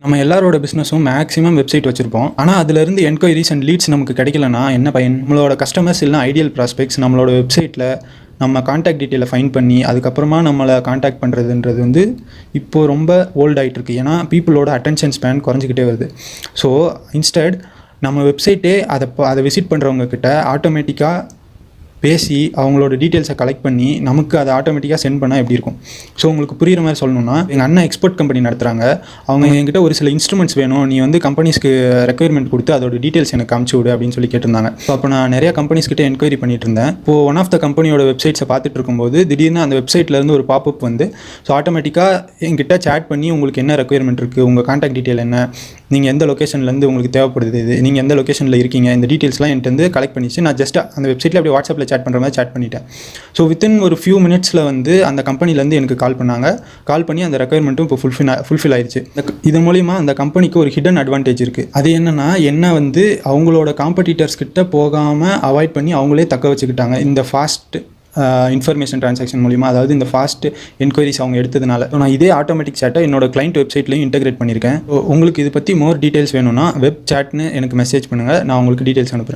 நம்ம எல்லாரோட பிஸ்னஸும் maximum website வச்சுருப்போம். ஆனால் அதிலிருந்து என்கொயரிஸ் அண்ட் லீட்ஸ் நமக்கு கிடைக்கலனா என்ன பயன்? நம்மளோட கஸ்டமர்ஸ் இல்லைனா ஐடியல் ப்ராஸ்பெக்ட்ஸ் நம்மளோட வெப்சைட்டில் நம்ம கான்டாக்ட் டீட்டெயிலை ஃபைண்ட் பண்ணி அதுக்கப்புறமா நம்மளை கான்டாக்ட் பண்ணுறதுன்றது வந்து இப்போது ரொம்ப ஓல்ட் ஆகிட்டுருக்கு. ஏன்னா பீப்புளோட அட்டென்ஷன் ஸ்பேன் குறைஞ்சிக்கிட்டே வருது. ஸோ இன்ஸ்டெட் நம்ம வெப்சைட்டே அதை விசிட் பண்ணுறவங்க கிட்ட ஆட்டோமேட்டிக்காக பேசி அவங்களோட டீட்டெயில்ஸை கலெக்ட் பண்ணி நமக்கு அதை ஆட்டோமேட்டிக்காக சென்ட் பண்ணால் எப்படி இருக்கும்? ஸோ உங்களுக்கு புரிகிற மாதிரி சொல்லணும்னா, எங்கள் அண்ணன் எக்ஸ்போர்ட் கம்பெனி நடத்துகிறாங்க. அவங்க என்கிட்ட ஒரு சில இன்ஸ்ட்ருமெண்ட்ஸ் வேணும், நீ வந்து கம்பெனிஸ்க்கு ரெக்யர்மெண்ட் கொடுத்து அதோட டீட்டெயில்ஸ் எனக்கு அமுச்சு விடு அப்படின்னு சொல்லி கேட்டிருந்தாங்க. ஸோ அப்போ நான் நிறையா கம்பெனிஸ்கிட்ட என்கொயரி பண்ணிட்டு இருந்தேன். இப்போது ஒன் ஆஃப் த கம்பெனியோட வெப்சைட்ஸை பார்த்துட்டு இருக்கும்போது திடீர்னு அந்த வெப்சைட்லேருந்து ஒரு பாப்அப் வந்து ஸோ ஆட்டோமேட்டிக்காக என்கிட்ட சேட் பண்ணி உங்களுக்கு என்ன ரெக்யர்மெண்ட் இருக்குது, உங்கள் கான்டாக்ட் டீட்டெயில் என்ன, நீங்கள் எந்த லொக்கேஷன்லேருந்து உங்களுக்கு தேவைப்படுது, இது நீங்கள் எந்த லொக்கேஷனில் இருக்கீங்க, இந்த டீட்டெயில்ஸ்லாம் என்கிட்ட வந்து கலெக்ட் பண்ணிச்சு. நான் ஜஸ்ட் அந்த வெப்சைட்டில் அப்படியே வாட்ஸ்அப்பில் சேட் பண்ணுற மாதிரி சேட் பண்ணிட்டேன். ஸோ வித்தின் ஒரு ஃபியூ மினிட்ஸில் வந்து அந்த கம்பெனிலேருந்து எனக்கு கால் பண்ணாங்க. கால் பண்ணி அந்த ரெக்யர்மெண்ட்டும் இப்போ ஃபுல்ஃபில் ஆயிடுச்சு. இது மூலிமா அந்த கம்பெனிக்கு ஒரு ஹிடன் அட்வான்டேஜ் இருக்குது. அது என்னென்னா வந்து அவங்களோட காம்படிட்டர்ஸ் கிட்ட போகாமல் அவாய்ட் பண்ணி அவங்களே தக்க வச்சுக்கிட்டாங்க இந்த ஃபாஸ்ட் இன்ஃபர்மேஷன் ட்ரான்சாக்ஷன் மூலிமா. அதாவது இந்த ஃபாஸ்ட் என்கொயரிஸ் அவங்க எடுத்ததுனால நான் இதே ஆட்டோமேட்டிக் சேட்டை என்னோட கிளைண்ட் வெப்சைட்லையும் இன்டெகிரேட் பண்ணியிருக்கேன். உங்களுக்கு இது பற்றி மோர் டீட்டெயில்ஸ் வேணும்னா வெப் சேட்னு எனக்கு மெசேஜ் பண்ணுங்கள், நான் உங்களுக்கு டீட்டெயில்ஸ் அனுப்புகிறேன்.